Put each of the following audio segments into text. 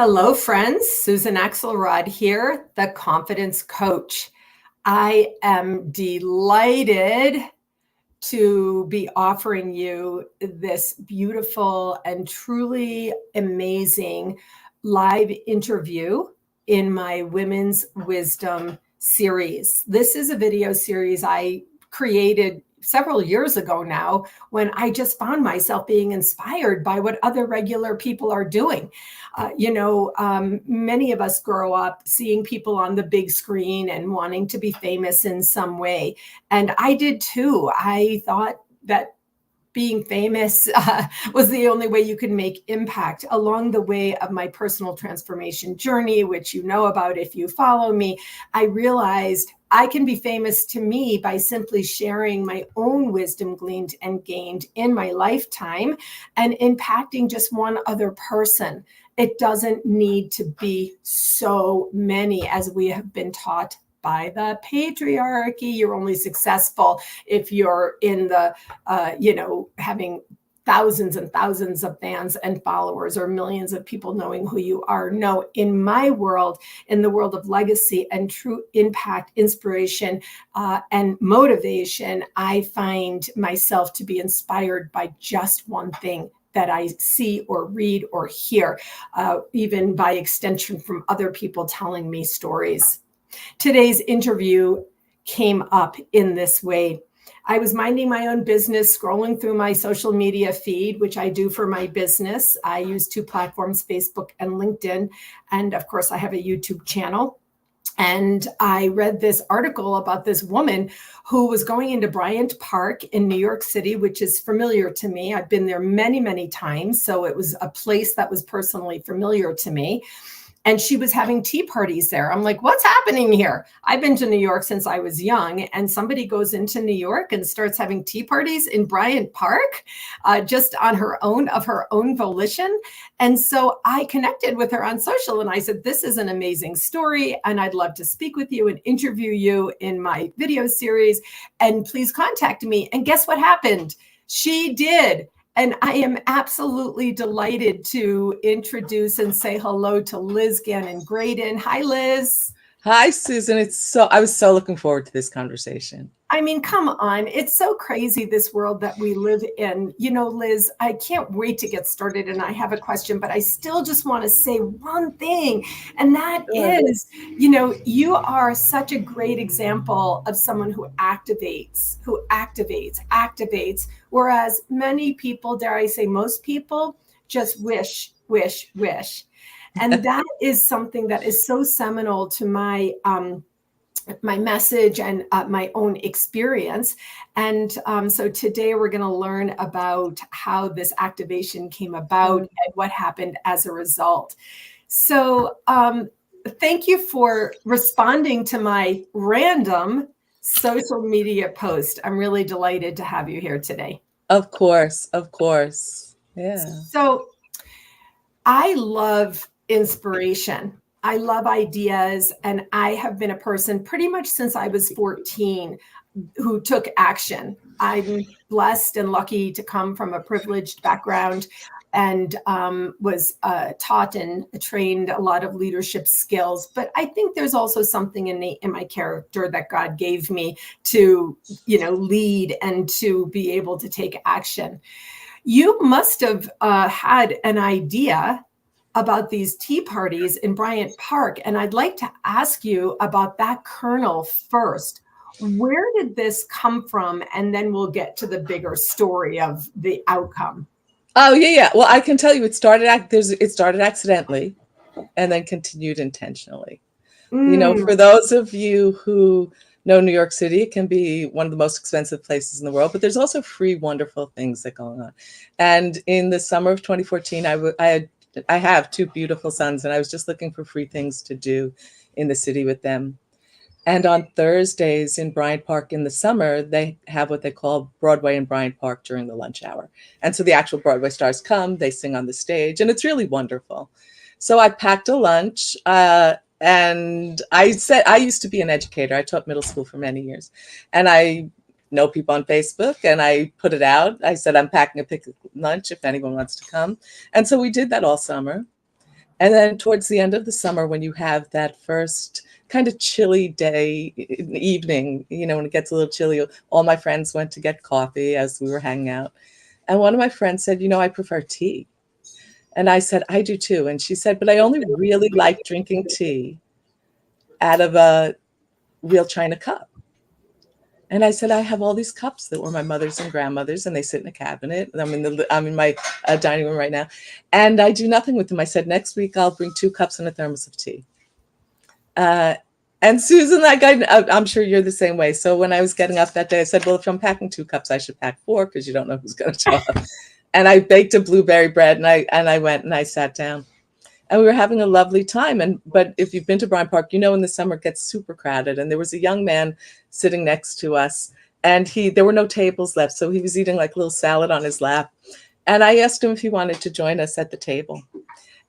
Hello, friends. Susan Axelrod here, the Confidence Coach. I am delighted to be offering you this beautiful and truly amazing live interview in my Women's Wisdom series. This is a video series I created several years ago now, when I just found myself being inspired by what other regular people are doing. Many of us grow up seeing people on the big screen and wanting to be famous in some way. And I did too. I thought that being famous was the only way you could make impact. Along the way of my personal transformation journey, which you know about if you follow me, I realized I can be famous to me by simply sharing my own wisdom gleaned and gained in my lifetime and impacting just one other person. It doesn't need to be so many as we have been taught by the patriarchy. You're only successful if you're in the, having thousands and thousands of fans and followers or millions of people knowing who you are. No, in my world, in the world of legacy and true impact, inspiration, and motivation, I find myself to be inspired by just one thing that I see or read or hear, even by extension from other people telling me stories. Today's interview came up in this way. I was minding my own business, scrolling through my social media feed, which I do for my business. I use two platforms, Facebook and LinkedIn. And of course, I have a YouTube channel. And I read this article about this woman who was going into Bryant Park in New York City, which is familiar to me. I've been there many, many times. So it was a place that was personally familiar to me. And she was having tea parties there. I'm like, what's happening here? I've been to New York since I was young, and somebody goes into New York and starts having tea parties in Bryant Park, just on of her own volition. And so I connected with her on social and I said, this is an amazing story and I'd love to speak with you and interview you in my video series. And please contact me. And guess what happened? She did. And I am absolutely delighted to introduce and say hello to Liz Gannon Graydon. Hi, Liz. Hi, Susan. I was so looking forward to this conversation. I mean, come on. It's so crazy, this world that we live in. You know, Liz, I can't wait to get started. And I have a question, but I still just want to say one thing. And that is, you are such a great example of someone who activates, whereas many people, dare I say most people, just wish. And that is something that is so seminal to my message and my own experience. And so today we're going to learn about how this activation came about and what happened as a result. So thank you for responding to my random social media post. I'm really delighted to have you here today. Of course. Yeah. So I love inspiration. I love ideas, and I have been a person pretty much since I was 14 who took action. I'm blessed and lucky to come from a privileged background and was taught and trained a lot of leadership skills. But I think there's also something innate in my character that God gave me to, lead and to be able to take action. You must have had an idea about these tea parties in Bryant Park. And I'd like to ask you about that kernel first. Where did this come from? And then we'll get to the bigger story of the outcome. Oh, yeah. Well, I can tell you it started accidentally and then continued intentionally. For those of you who know New York City, it can be one of the most expensive places in the world, but there's also free, wonderful things that go on. And in the summer of 2014, I have two beautiful sons, and I was just looking for free things to do in the city with them. And on Thursdays in Bryant Park in the summer, they have what they call Broadway in Bryant Park during the lunch hour. And so the actual Broadway stars come, they sing on the stage, and it's really wonderful. So I packed a lunch, and I said, I used to be an educator. I taught middle school for many years. And I know people on Facebook, and I put it out. I said, I'm packing a picnic lunch if anyone wants to come. And so we did that all summer. And then towards the end of the summer, when you have that first kind of chilly day, evening, when it gets a little chilly, all my friends went to get coffee as we were hanging out. And one of my friends said, I prefer tea. And I said, I do too. And she said, but I only really like drinking tea out of a real china cup. And I said, I have all these cups that were my mother's and grandmother's, and they sit in a cabinet. I'm in my dining room right now, and I do nothing with them. I said, next week I'll bring 2 cups and a thermos of tea. And Susan, I'm sure you're the same way. So when I was getting up that day, I said, well, if I'm packing 2 cups, I should pack 4 because you don't know who's going to show up. And I baked a blueberry bread, and I went and I sat down. And we were having a lovely time. But if you've been to Bryant Park, in the summer it gets super crowded. And there was a young man sitting next to us, and there were no tables left. So he was eating like a little salad on his lap. And I asked him if he wanted to join us at the table.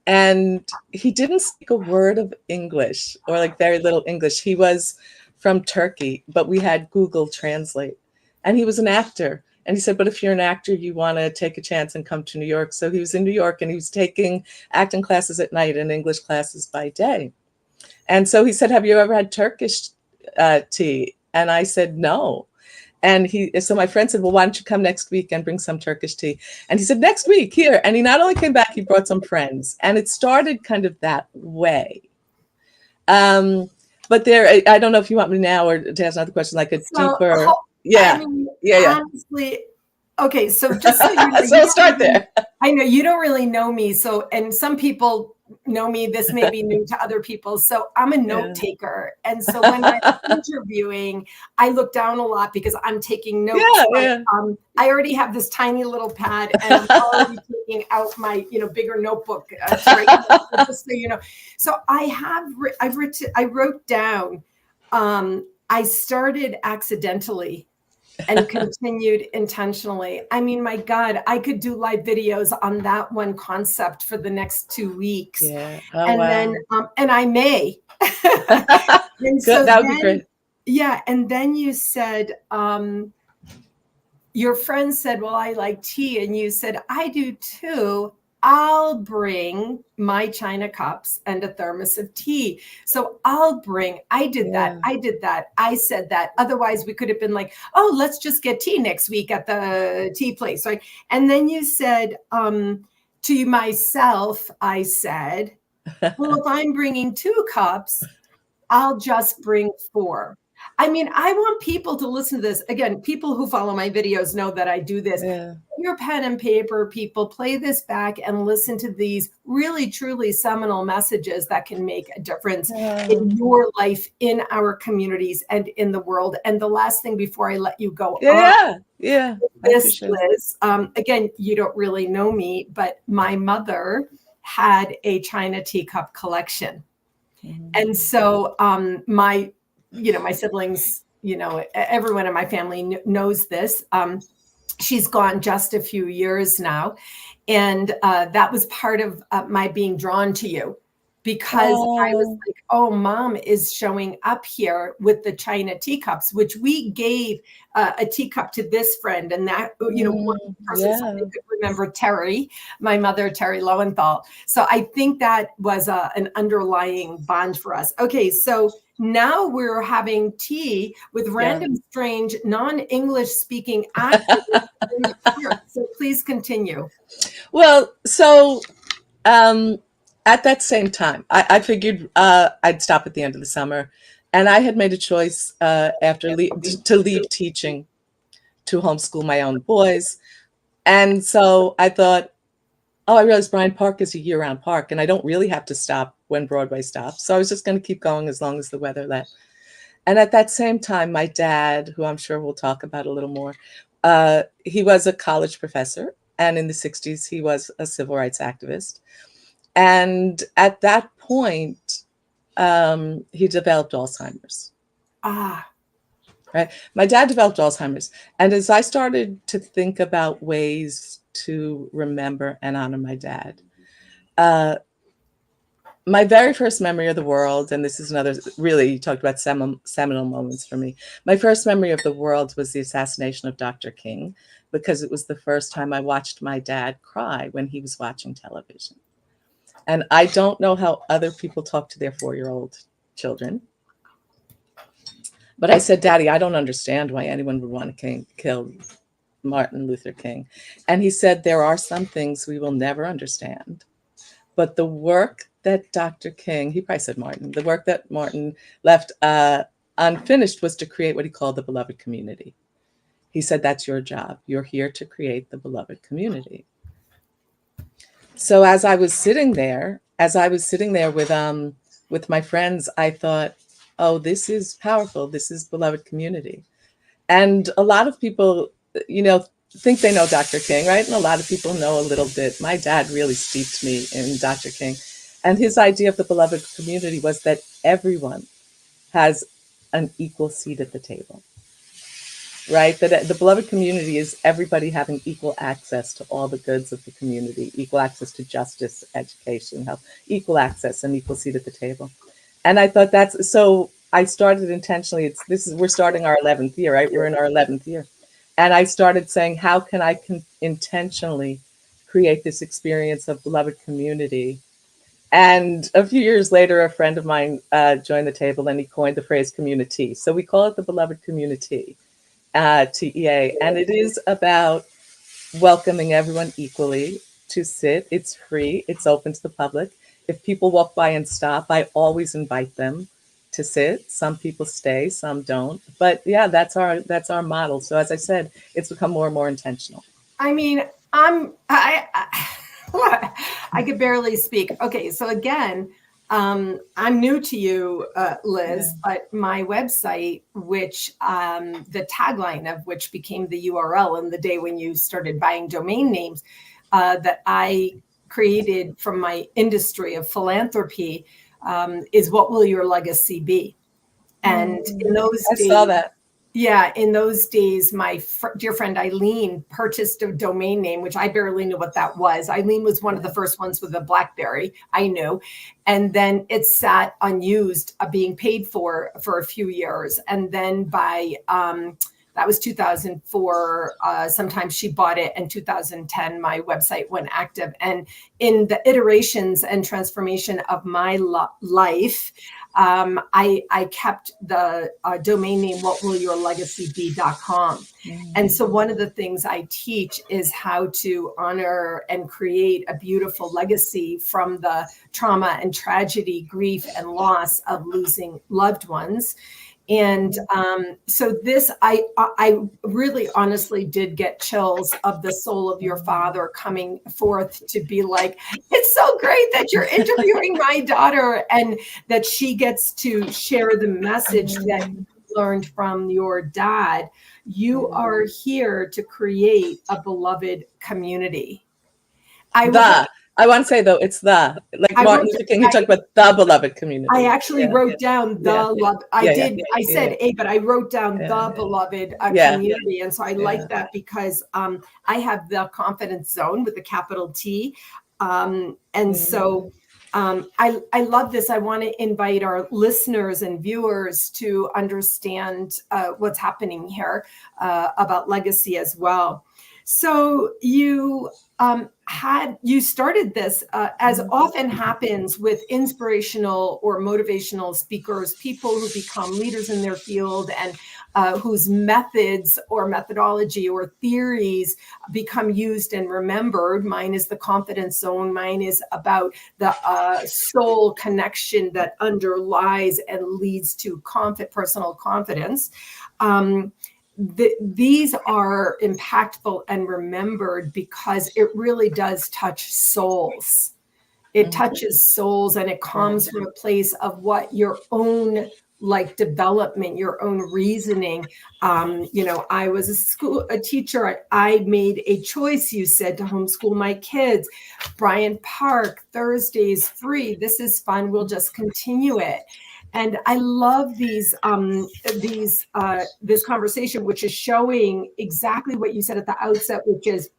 And he didn't speak a word of English, or like very little English. He was from Turkey, but we had Google Translate. And he was an actor. And he said, but if you're an actor, you want to take a chance and come to New York. So he was in New York, and he was taking acting classes at night and English classes by day. And so he said, have you ever had Turkish tea? And I said, no. And so my friend said, well, why don't you come next week and bring some Turkish tea? And he said, next week, here. And he not only came back, he brought some friends. And it started kind of that way. But I don't know if you want me now or to ask another question, like a deeper. Yeah. Honestly, okay. So just so you know, so start there. I know you don't really know me. So, and some people know me. This may be new to other people. So I'm a note taker. And so when I'm interviewing, I look down a lot because I'm taking notes. I already have this tiny little pad, and I'm already taking out my, bigger notebook. Just so you know. So I wrote down, I started accidentally and continued intentionally. I mean, my God, I could do live videos on that one concept for the next 2 weeks. Yeah. Oh, and wow. then, and I may. And so that would be great. Yeah. And then you said, your friend said, well, I like tea. And you said, I do too. I'll bring my china cups and a thermos of tea. So I did that. I said that. Otherwise we could have been like, oh, let's just get tea next week at the tea place. Right. And then you said, to myself, I said, well, if I'm bringing 2 cups, I'll just bring 4. I mean, I want people to listen to this. Again, people who follow my videos know that I do this. Yeah. Your pen and paper, people, play this back and listen to these really, truly seminal messages that can make a difference in your life, in our communities, and in the world. And the last thing before I let you go this, Liz, again, you don't really know me, but my mother had a china teacup collection. Mm-hmm. And so my siblings, everyone in my family knows this. She's gone just a few years now. And that was part of my being drawn to you, because I was like, oh, Mom is showing up here with the china teacups, which we gave a teacup to this friend. And that, one person could remember Terry, my mother, Terry Lowenthal. So I think that was an underlying bond for us. Okay, so now we're having tea with random, strange, non-English speaking actors. So please continue. Well, so at that same time, I figured I'd stop at the end of the summer, and I had made a choice to leave teaching to homeschool my own boys. And so I thought, I realized Bryant Park is a year-round park, and I don't really have to stop when Broadway stops. So I was just going to keep going as long as the weather let. And at that same time, my dad, who I'm sure we'll talk about a little more, he was a college professor, and in the 60s, he was a civil rights activist. And at that point, he developed Alzheimer's. Right. My dad developed Alzheimer's. And as I started to think about ways to remember and honor my dad, my very first memory of the world, and this is another, really, you talked about seminal moments for me. My first memory of the world was the assassination of Dr. King, because it was the first time I watched my dad cry when he was watching television. And I don't know how other people talk to their 4-year-old children. But I said, Daddy, I don't understand why anyone would want to kill Martin Luther King. And he said, there are some things we will never understand. But the work that Dr. King, he probably said Martin, the work that Martin left unfinished was to create what he called the beloved community. He said, that's your job. You're here to create the beloved community. So as I was sitting there with my friends, I thought, oh, this is powerful. This is beloved community. And a lot of people, think they know Dr. King, right? And a lot of people know a little bit. My dad really steeped me in Dr. King. And his idea of the beloved community was that everyone has an equal seat at the table, right? That the beloved community is everybody having equal access to all the goods of the community, equal access to justice, education, health, equal access and equal seat at the table. And I thought so I started intentionally. We're starting our 11th year, right? We're in our 11th year. And I started saying, how can I intentionally create this experience of beloved community? And a few years later, a friend of mine joined the table and he coined the phrase community. So we call it the beloved community, TEA. And it is about welcoming everyone equally to sit. It's free. It's open to the public. If people walk by and stop, I always invite them to sit. Some people stay, some don't. But yeah, that's our model. So as I said, it's become more and more intentional. I mean, I could barely speak. Okay, so again, I'm new to you, Liz, but my website, which the tagline of which became the URL in the day when you started buying domain names, that I created from my industry of philanthropy, is what will your legacy be? And in those days, I saw that. Yeah, in those days, my dear friend Eileen purchased a domain name, which I barely knew what that was. Eileen was one of the first ones with a BlackBerry, I knew. And then it sat unused, being paid for a few years. And then by, that was 2004, sometimes she bought it. In 2010, my website went active. And in the iterations and transformation of my life, I kept the domain name whatwillyourlegacybe.com. And so one of the things I teach is how to honor and create a beautiful legacy from the trauma and tragedy, grief and loss of losing loved ones. And so this, I really honestly did get chills of the soul of your father coming forth to be like, it's so great that you're interviewing my daughter and that she gets to share the message that you learned from your dad. You are here to create a beloved community. I want to say though, it's like Martin Luther King, he talked about the beloved community. I actually wrote down the love. I said A, but I wrote down the beloved community. And so I like that because I have the confidence zone with a capital T. And so I love this. I want to invite our listeners and viewers to understand what's happening here about legacy as well. So you started this, as often happens with inspirational or motivational speakers, people who become leaders in their field and whose methods or methodology or theories become used and remembered. Mine is the confidence zone. Mine is about the soul connection that underlies and leads to personal confidence. These are impactful and remembered because it really does touch souls. It touches souls, and it comes from a place of what your own development, your own reasoning. I was a teacher. I made a choice, you said, to homeschool my kids. Bryant Park, Thursdays free. This is fun. We'll just continue it. And I love this conversation, which is showing exactly what you said at the outset, which is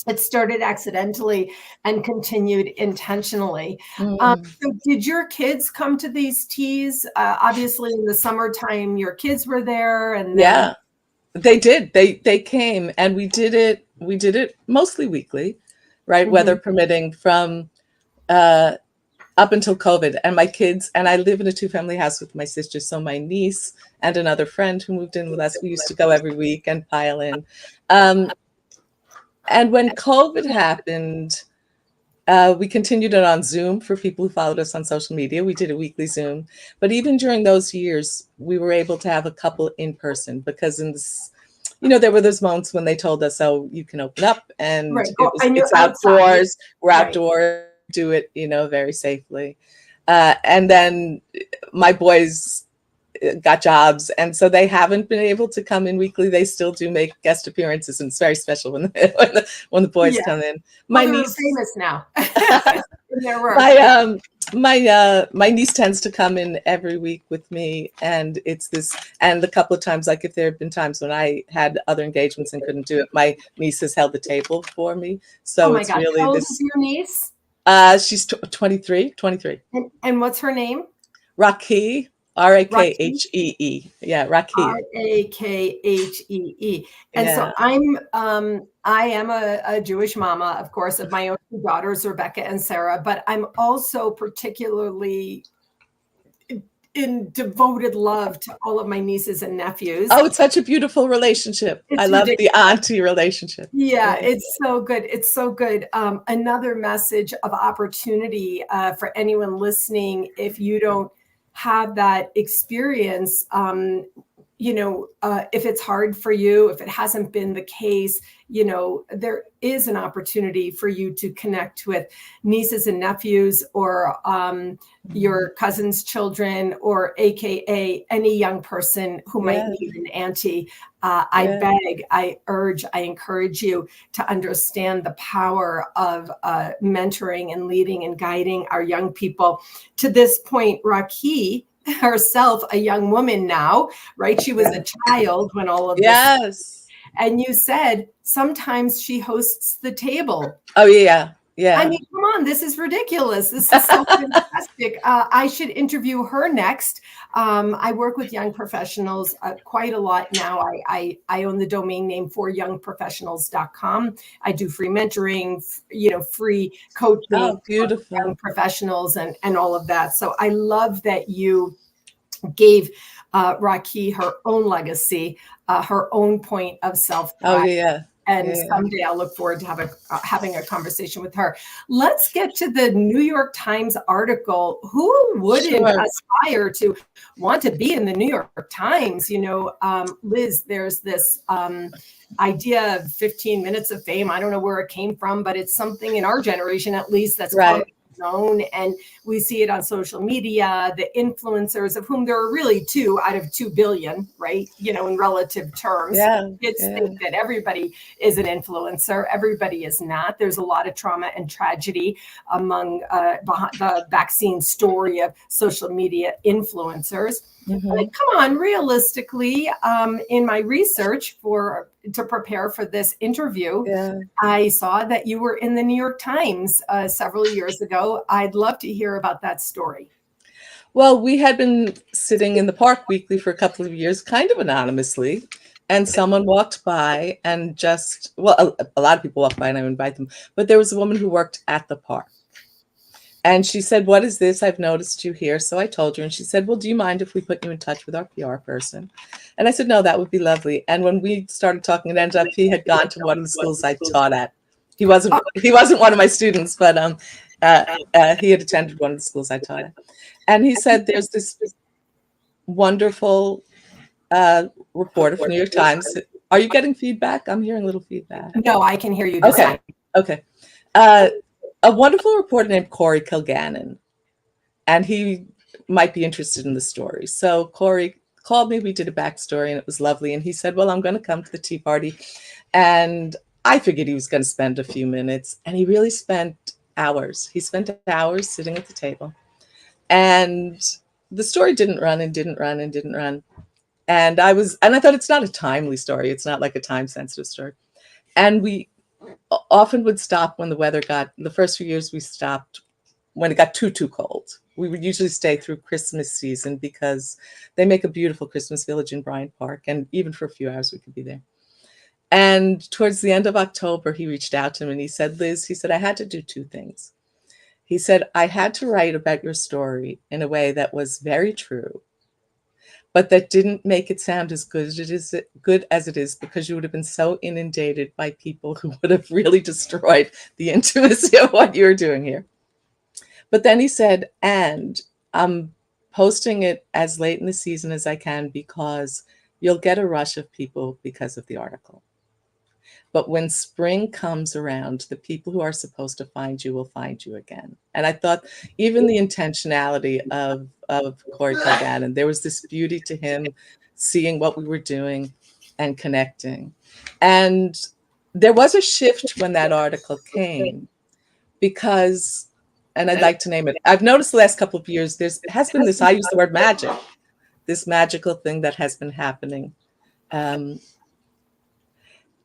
it started accidentally and continued intentionally. So did your kids come to these teas? Obviously, in the summertime, your kids were there, and then... they did. They came, and we did it mostly weekly, right? Weather permitting, from uh, up until COVID. And my kids, and I live in a 2-family house with my sister. So my niece and another friend who moved in with us, we used to go every week and pile in. And when COVID happened, we continued it on Zoom for people who followed us on social media. We did a weekly Zoom. But even during those years, we were able to have a couple in person because in this, there were those moments when they told us, "Oh, you can open up," and Right. Oh, and you're it's outside. outdoors. We're Right. outdoors. Do it, very safely. And then my boys got jobs, and so they haven't been able to come in weekly. They still do make guest appearances, and it's very special when the boys come in. My Well, they're niece, famous now in their work. my niece tends to come in every week with me, and it's this. And a couple of times, like if there have been times when I had other engagements and couldn't do it, my niece has held the table for me. So Oh my it's God. really How old this. is your niece? She's 23. And what's her name? Rakhi, Rakhee. Yeah, Rakhi. Rakhee. And so Yeah. I am a Jewish mama, of course, of my own two daughters, Rebecca and Sarah, but I'm also particularly in devoted love to all of my nieces and nephews. Oh, it's such a beautiful relationship. I love the auntie relationship. Yeah, it's so good. It's so good. Another message of opportunity for anyone listening, if you don't have that experience, if it's hard for you, if it hasn't been the case, there is an opportunity for you to connect with nieces and nephews or your cousin's children or AKA any young person who might need an auntie. I beg, I urge, I encourage you to understand the power of mentoring and leading and guiding our young people. To this point, Rakhi herself, a young woman now, right? She was a child when all of this. Yes. And you said sometimes she hosts the table. Oh, yeah. Yeah. I mean, come on, this is ridiculous. This is so fantastic. I should interview her next. I work with young professionals quite a lot now. I own the domain name foryoungprofessionals.com. I do free mentoring, free coaching for young professionals and all of that. So I love that you gave Rakhi her own legacy, her own point of self-pride. Oh, yeah. And someday I'll look forward to having a conversation with her. Let's get to the New York Times article. Who wouldn't aspire to want to be in the New York Times? Liz, there's this idea of 15 minutes of fame. I don't know where it came from, but it's something in our generation, at least, that's known, and we see it on social media, the influencers, of whom there are really 2 out of 2 billion, right? In relative terms. Kids think that everybody is an influencer. Everybody is not. There's a lot of trauma and tragedy among the vaccine story of social media influencers. But come on, realistically, in my research to prepare for this interview, I saw that you were in the New York Times several years ago. I'd love to hear about that story. Well, we had been sitting in the park weekly for a couple of years, kind of anonymously, and someone walked by and a lot of people walked by and I would invite them, but there was a woman who worked at the park. And she said, "What is this? I've noticed you here." So I told her, and she said, "Well, do you mind if we put you in touch with our PR person?" And I said, "No, that would be lovely." And when we started talking, it ended up he had gone to one of the schools I taught at. He wasn't one of my students, but he had attended one of the schools I taught at. And he said, "There's this wonderful reporter from New York Times." Are you getting feedback? I'm hearing a little feedback. No, I can hear you. Just Okay. A wonderful reporter named Corey Kilgannon, and he might be interested in the story. So Corey called me, we did a backstory, and it was lovely. And he said, "Well, I'm going to come to the tea party." And I figured he was going to spend a few minutes, and he really spent hours. He spent hours sitting at the table. And the story didn't run. And I thought, it's not a timely story. It's not like a time sensitive story. And we often would stop when the first few years we stopped when it got too cold. We would usually stay through Christmas season because they make a beautiful Christmas village in Bryant Park. And even for a few hours we could be there. And towards the end of October, he reached out to me and he said, "Liz," he said, "I had to do 2 things." He said, I had to write about your story in a way that was very true, but that didn't make it sound as good as it is, because you would have been so inundated by people who would have really destroyed the intimacy of what you were doing here. But then he said, and I'm posting it as late in the season as I can, because you'll get a rush of people because of the article. But when spring comes around, the people who are supposed to find you will find you again. And I thought even the intentionality of Corey Kilgannon, there was this beauty to him seeing what we were doing and connecting. And there was a shift when that article came, because, and I'd like to name it, I've noticed the last couple of years, has been this, I use the word magic, this magical thing that has been happening.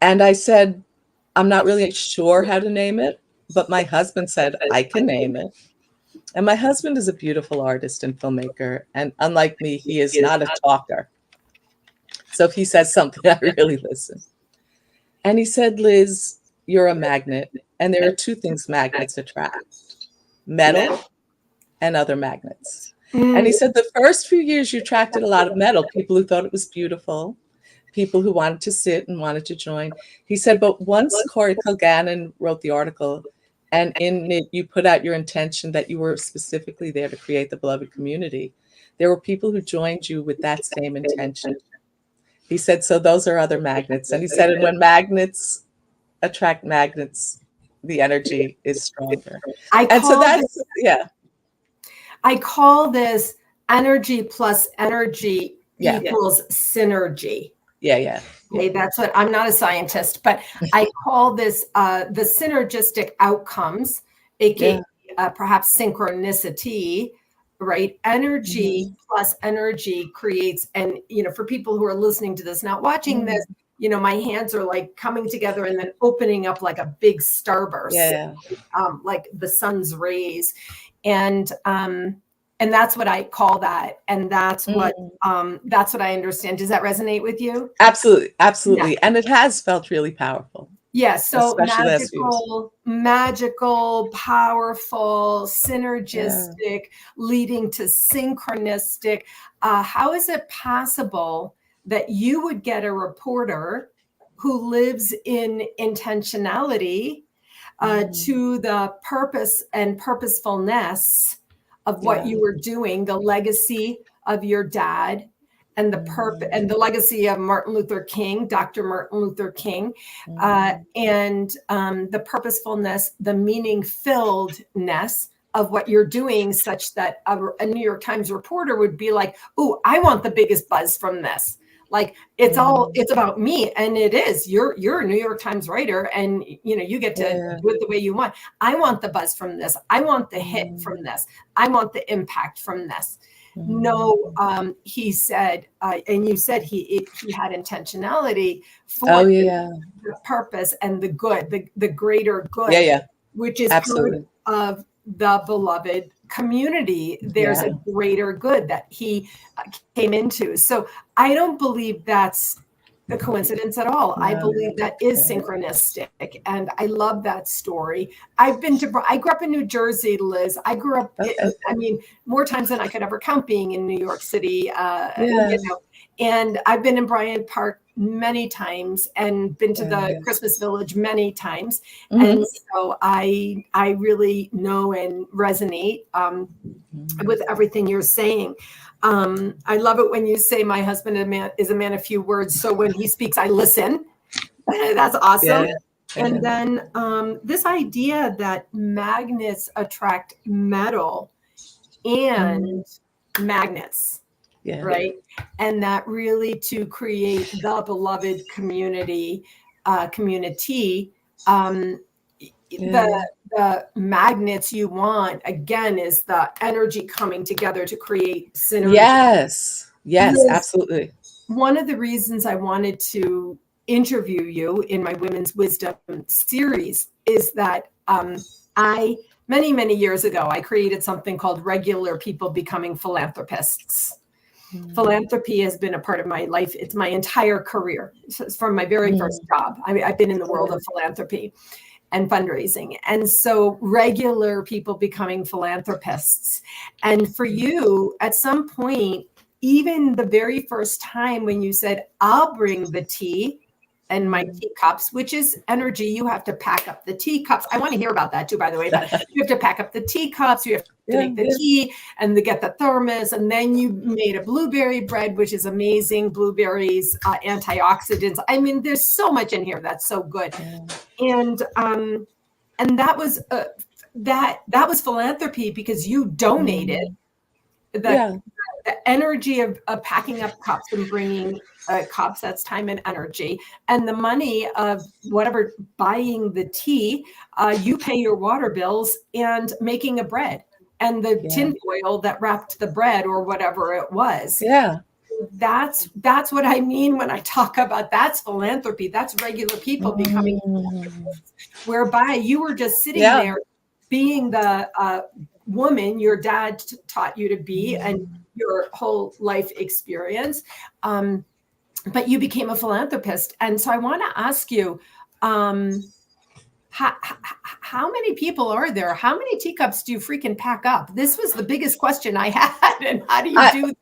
And I said, I'm not really sure how to name it, but my husband said, I can name it. And my husband is a beautiful artist and filmmaker. And unlike me, he is not a talker. So if he says something, I really listen. And he said, Liz, you're a magnet. And there are two things magnets attract: metal and other magnets. And he said, the first few years you attracted a lot of metal, people who thought it was beautiful, people who wanted to sit and wanted to join. He said, but once Corey Kilgannon wrote the article, and in it you put out your intention that you were specifically there to create the beloved community, there were people who joined you with that same intention. He said, so those are other magnets. And he said, and when magnets attract magnets, the energy is stronger. And so that's, yeah. I call this energy plus energy equals synergy. Yeah. Okay, that's what, I'm not a scientist, but I call this the synergistic outcomes, aka perhaps synchronicity, right? Energy plus energy creates, and for people who are listening to this, not watching this, my hands are like coming together and then opening up like a big starburst, like the sun's rays. And that's what I call that. And that's what I understand. Does that resonate with you? Absolutely. Yeah. And it has felt really powerful. Yes. So magical, powerful, synergistic, leading to synchronistic. How is it possible that you would get a reporter who lives in intentionality to the purpose and purposefulness of what you were doing, the legacy of your dad, and the legacy of Martin Luther King, Dr. Martin Luther King, and the purposefulness, the meaning-filledness of what you're doing, such that a New York Times reporter would be like, "Oh, I want the biggest buzz from this." Like it's about me, and it is. You're a New York Times writer, and you get to do it the way you want. I want the buzz from this. I want the hit from this. I want the impact from this. No, he said, and you said he had intentionality for the purpose and the good, the greater good, which is part of the beloved community. There's a greater good that he came into. So I don't believe that's a coincidence at all. I believe that is synchronistic, and I love that story. I grew up in New Jersey, Liz. I grew up, more times than I could ever count being in New York City. And I've been in Bryant Park many times and been to the Christmas Village many times. And so I really know and resonate with everything you're saying. I love it when you say my husband is a man of few words. So when he speaks, I listen. That's awesome. And then this idea that magnets attract metal and magnets, right? And that really to create the beloved community, the magnets you want, again, is the energy coming together to create synergy. Yes, absolutely. One of the reasons I wanted to interview you in my Women's Wisdom series is that many years ago, I created something called Regular People Becoming Philanthropists. Philanthropy has been a part of my life. It's my entire career. It's from my very first job. I've been in the world of philanthropy. and fundraising. And so regular people becoming philanthropists. And for you, at some point, even the very first time when you said, I'll bring the tea and my teacups, which is energy, you have to pack up the teacups. I want to hear about that too, by the way. But you have to pack up the teacups, you have to make the tea and to get the thermos. And then you made a blueberry bread, which is amazing. Blueberries, antioxidants. I mean, there's so much in here that's so good. And that was that was philanthropy, because you donated the energy of packing up cups and bringing cups. That's time and energy, and the money of whatever buying the tea. You pay your water bills and making a bread, and the tin foil that wrapped the bread or whatever it was. That's what I mean when I talk about that's philanthropy. That's regular people becoming philanthropists, whereby you were just sitting there being the woman your dad taught you to be and your whole life experience. But you became a philanthropist. And so I want to ask you, how many people are there? How many teacups do you freaking pack up? This was the biggest question I had. And how do you do that?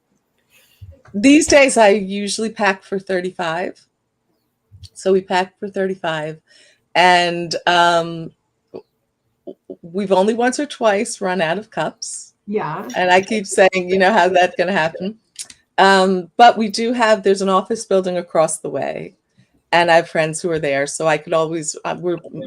These days, I usually pack for 35. So we pack for 35. And we've only once or twice run out of cups. Yeah. And I keep saying, you know, how's that going to happen? But we do have, there's an office building across the way. And I have friends who are there. So I could always,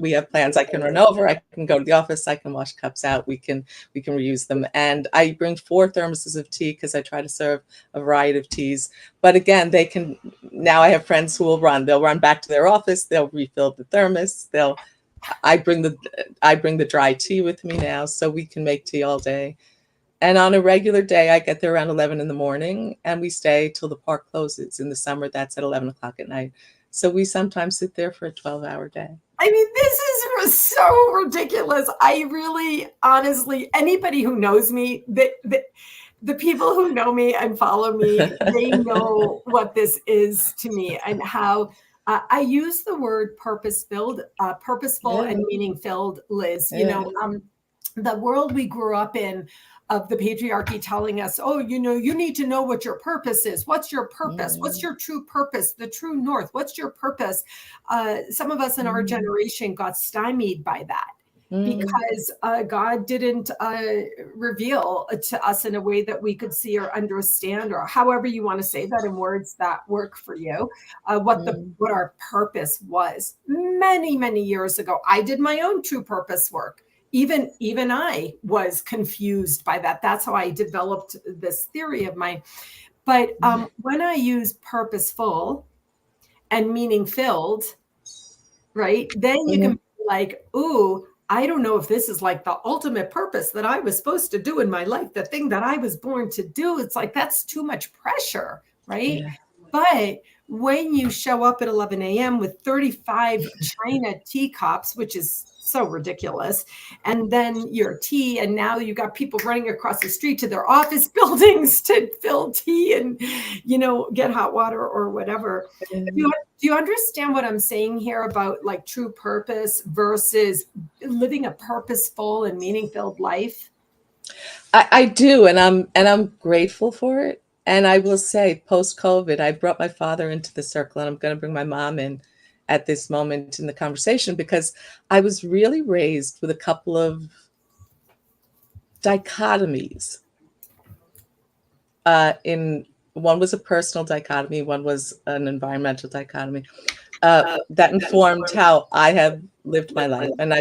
we have plans. I can run over, I can go to the office, I can wash cups out, we can reuse them. And I bring 4 thermoses of tea because I try to serve a variety of teas. But again, they can, now I have friends who will run. They'll run back to their office, they'll refill the thermos, I bring the dry tea with me now, so we can make tea all day. And on a regular day, I get there around 11 in the morning, and we stay till the park closes. In the summer, that's at 11 o'clock at night. So we sometimes sit there for a 12-hour day. I mean, this is so ridiculous. I really, honestly, anybody who knows me, the people who know me and follow me, they know what this is to me and how I use the word purposeful and meaning-filled, Liz. You know, the world we grew up in, of the patriarchy telling us, oh, you know, you need to know what your purpose is. What's your purpose? What's your true purpose? The true north. What's your purpose? Some of us in our generation got stymied by that because God didn't reveal to us in a way that we could see or understand, or however you want to say that in words that work for you, what our purpose was. Many, many years ago, I did my own true purpose work. Even I was confused by that. That's how I developed this theory of mine. But when I use purposeful and meaning filled, right, then you can be like, ooh, I don't know if this is like the ultimate purpose that I was supposed to do in my life, the thing that I was born to do. It's like, that's too much pressure, right? But when you show up at 11 a.m. with 35 China teacups, which is so ridiculous, and then your tea, and now you got people running across the street to their office buildings to fill tea and, you know, get hot water or whatever. Do you understand what I'm saying here about like true purpose versus living a purposeful and meaning-filled life? I do, and I'm grateful for it. And I will say, post-COVID, I brought my father into the circle, and I'm going to bring my mom in at this moment in the conversation, because I was really raised with a couple of dichotomies. One was a personal dichotomy, one was an environmental dichotomy that informed how I have lived my life. And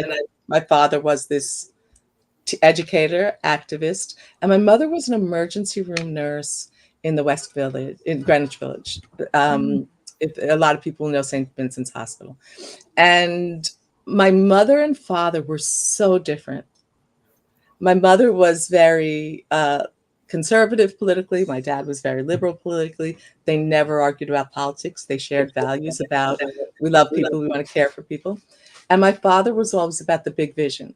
my father was this educator, activist, and my mother was an emergency room nurse in the West Village, in Greenwich Village. A lot of people know St. Vincent's Hospital. And my mother and father were so different. My mother was very conservative politically. My dad was very liberal politically. They never argued about politics. They shared values about, we love people, we want to care for people. And my father was always about the big vision,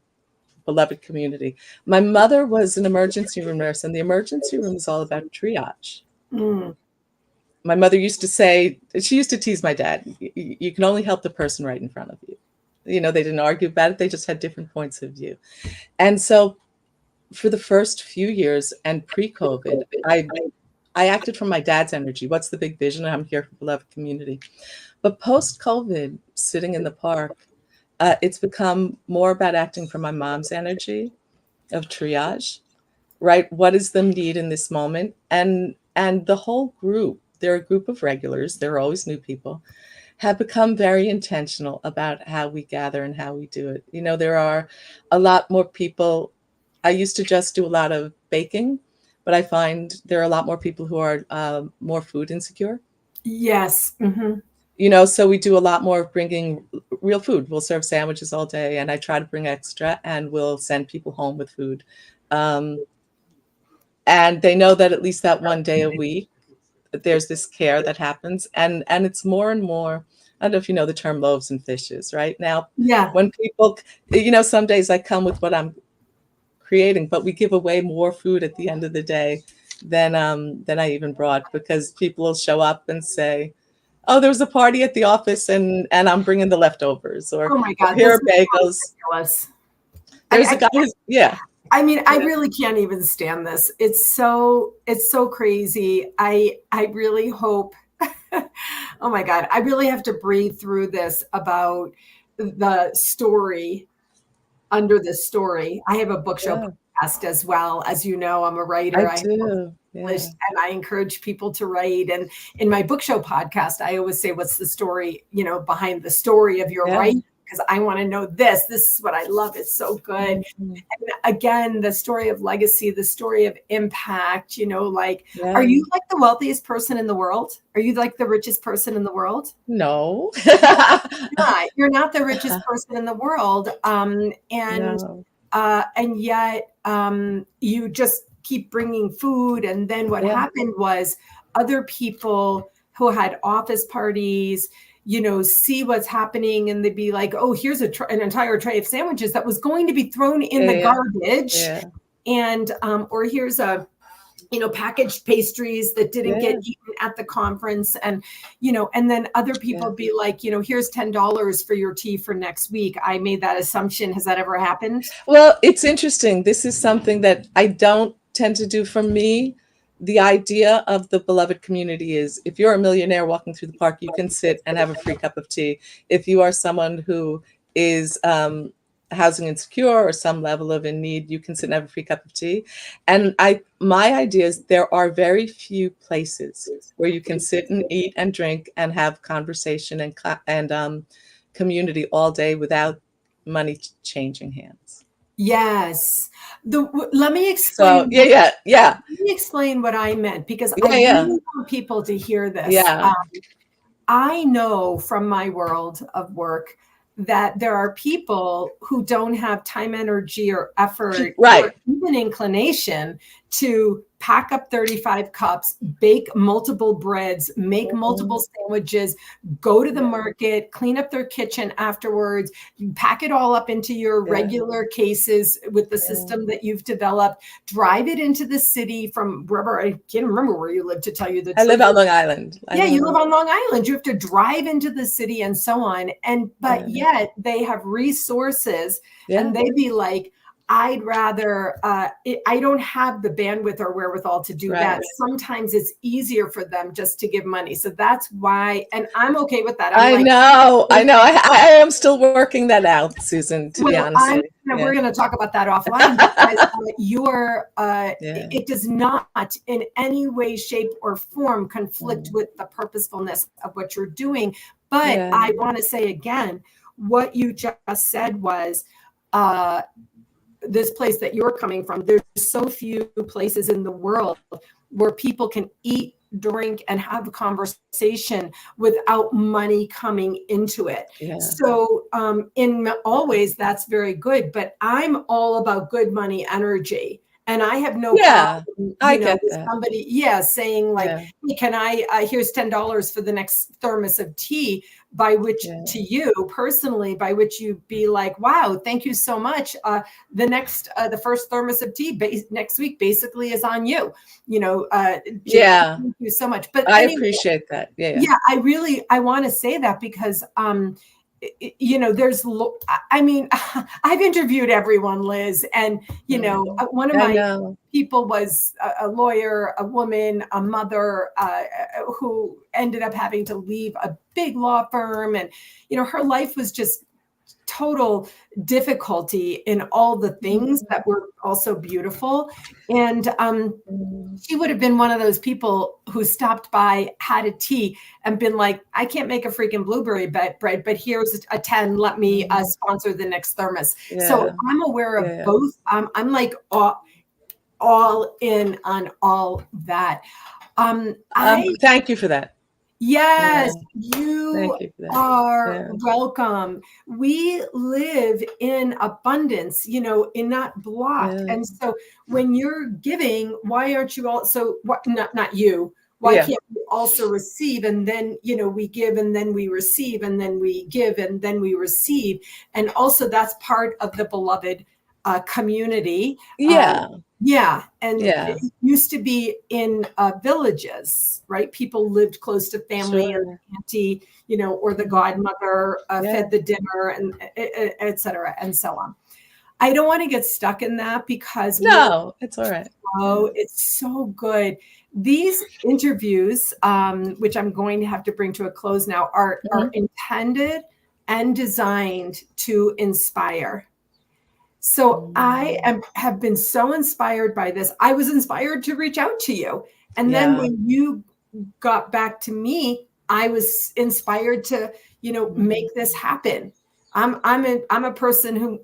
beloved community. My mother was an emergency room nurse, and the emergency room is all about triage. My mother used to say, she used to tease my dad, you can only help the person right in front of you. They didn't argue about it. They just had different points of view. And so for the first few years and pre-COVID, I acted from my dad's energy. What's the big vision? I'm here for beloved community. But post-COVID, sitting in the park, it's become more about acting from my mom's energy of triage, right? What is the need in this moment? And the whole group, they're a group of regulars, there are always new people, have become very intentional about how we gather and how we do it. There are a lot more people. I used to just do a lot of baking, but I find there are a lot more people who are more food insecure. Yes. Mm-hmm. So we do a lot more of bringing real food. We'll serve sandwiches all day, and I try to bring extra, and we'll send people home with food. And they know that at least that one day a week, there's this care that happens. And it's more and more, I don't know if you know the term loaves and fishes, right? Now, Yeah. when people, some days I come with what I'm creating, but we give away more food at the end of the day than I even brought, because people will show up and say, oh, there was a party at the office and I'm bringing the leftovers, or, oh my God, here are bagels. Ridiculous. There's a guy who's, yeah. I mean, I really can't even stand this. It's so crazy. I really hope, oh my God, I really have to breathe through this about the story under the story. I have a book show podcast as well. As you know, I'm a writer. I do. And I encourage people to write. And in my book show podcast, I always say, what's the story, behind the story of your writing? Because I want to know this. This is what I love. It's so good. Mm-hmm. And again, the story of legacy, the story of impact, are you like the wealthiest person in the world? Are you like the richest person in the world? No. You're not the richest person in the world. And yet you just keep bringing food. And then what happened was other people who had office parties, see what's happening, and they'd be like, oh, here's an entire tray of sandwiches that was going to be thrown in the garbage. And, or here's a, packaged pastries that didn't get eaten at the conference. And, and then other people be like, here's $10 for your tea for next week. I made that assumption. Has that ever happened? Well, it's interesting. This is something that I don't tend to do. For me, the idea of the beloved community is, if you're a millionaire walking through the park, you can sit and have a free cup of tea. If you are someone who is housing insecure or some level of in need, you can sit and have a free cup of tea. And my idea is there are very few places where you can sit and eat and drink and have conversation and community all day without money changing hands. Yes. Let me So explain. yeah. Let me explain what I meant, because I really want people to hear this. Yeah. I know from my world of work that there are people who don't have time, energy, or effort, or even inclination to pack up 35 cups, bake multiple breads, make multiple sandwiches, go to the market, clean up their kitchen afterwards, pack it all up into your regular cases with the system that you've developed, drive it into the city from wherever. I can't remember where you live, to tell you the truth. I live on Long Island. You live on Long Island. You have to drive into the city and so on. But yet they have resources, and they'd be like, I'd rather, I don't have the bandwidth or wherewithal to do that. Sometimes it's easier for them just to give money. So that's why, and I'm okay with that. I know. I am still working that out, Susan, to be honest. We're going to talk about that offline, because it does not in any way, shape, or form conflict with the purposefulness of what you're doing. But I want to say again, what you just said was, this place that you're coming from, there's so few places in the world where people can eat, drink, and have a conversation without money coming into it. So in all ways, that's very good. But I'm all about good money energy. And I have no problem, with somebody, saying like, hey, can I, here's $10 for the next thermos of tea, by which to you personally, by which you be like, wow, thank you so much. The first thermos of tea next week basically is on you, thank you so much. But I appreciate that. I want to say that because, I mean, I've interviewed everyone, Liz, and one of I my know. people was a lawyer, a woman, a mother, who ended up having to leave a big law firm, and her life was just total difficulty in all the things that were also beautiful. And she would have been one of those people who stopped by, had a tea, and been like, I can't make a freaking blueberry bread, but here's a 10. Let me sponsor the next thermos. Yeah. So I'm aware of both. I'm like all in on all that. Thank you for that. Yes, you for that. are welcome. We live in abundance, in not block. And so when you're giving, why aren't you also, not you, why can't we also receive? And then, we give and then we receive and then we give and then we receive. And also that's part of the beloved community. And it used to be in villages, right? People lived close to family, and the auntie, or the godmother fed the dinner, and et cetera, and so on. I don't want to get stuck in that because it's all right. It's so good. These interviews, which I'm going to have to bring to a close now, are intended and designed to inspire. So I have been so inspired by this. I was inspired to reach out to you. And then when you got back to me, I was inspired to, make this happen. I'm a person who,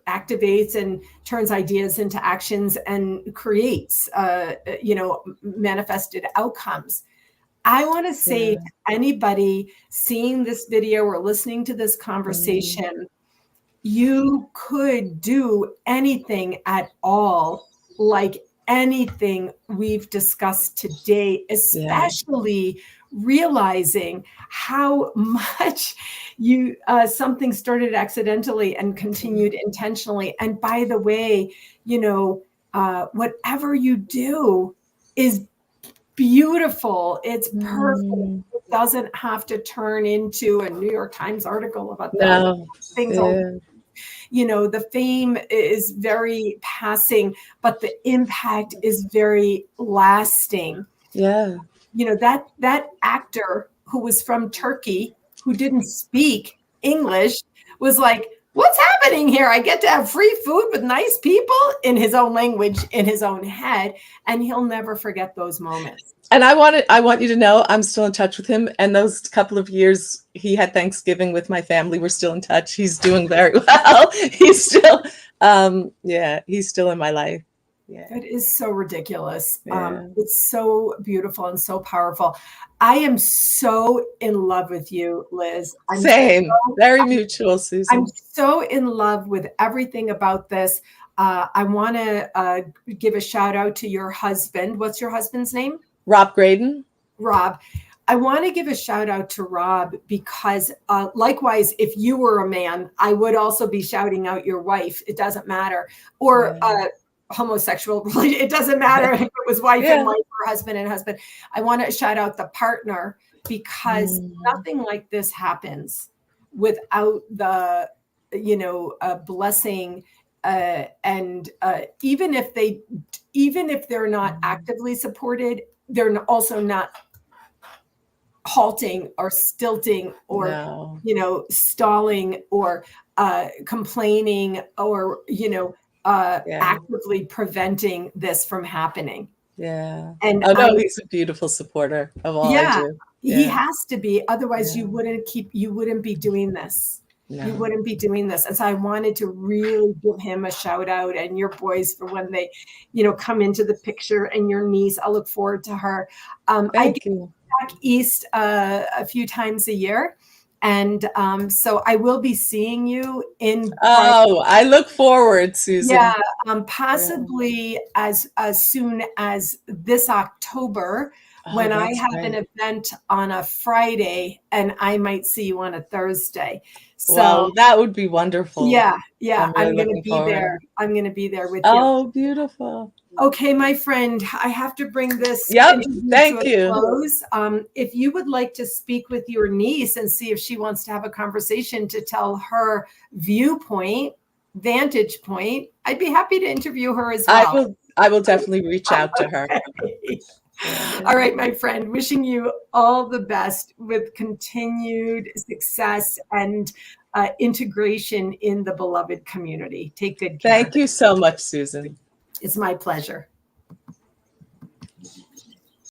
activates and turns ideas into actions and creates, manifested outcomes. I want to say to anybody seeing this video or listening to this conversation, you could do anything at all, like anything we've discussed today, especially realizing how much something started accidentally and continued intentionally. And by the way, whatever you do is beautiful. It's perfect. It doesn't have to turn into a New York Times article about things. The fame is very passing, but the impact is very lasting. That actor who was from Turkey, who didn't speak English, was like, what's happening here? I get to have free food with nice people, in his own language, in his own head. And he'll never forget those moments. And I want you to know I'm still in touch with him. And those couple of years he had Thanksgiving with my family, we're still in touch. He's doing very well. He's still, he's still in my life. It is so ridiculous. It's so beautiful and so powerful. I am so in love with you, Liz. Same. Very mutual, Susan. I'm so in love with everything about this. I want to give a shout out to your husband. What's your husband's name? Rob Graydon. Rob. I want to give a shout out to Rob because likewise, if you were a man, I would also be shouting out your wife. It doesn't matter. Or homosexual. It doesn't matter if it was wife and wife or husband and husband. I want to shout out the partner because nothing like this happens without the, blessing. And even if they're not actively supported, they're also not halting or stilting or stalling or complaining or actively preventing this from being. And he's a beautiful supporter of all I do. He has to be, otherwise you wouldn't be doing this. You wouldn't be doing this. And so I wanted to really give him a shout out, and your boys for when they, come into the picture, and your niece. I look forward to her. I get back east a few times a year. And so I will be seeing you in. I look forward, Susan. Possibly as soon as this October. when I that's have an great. event on a Friday and I might see you on a Thursday. Well, So that would be wonderful. yeah, I'm really I'm going to looking be forward. there. I'm going to be there with you. Oh, beautiful. Okay, my friend, I have to bring this Yep. interview to Thank a you. close. If you would like to speak with your niece and see if she wants to have a conversation to tell her viewpoint, vantage point, I'd be happy to interview her as well. I will definitely reach out to her. Okay. All right, my friend, wishing you all the best with continued success and integration in the beloved community. Take good care. Thank you so much, Susan. It's my pleasure.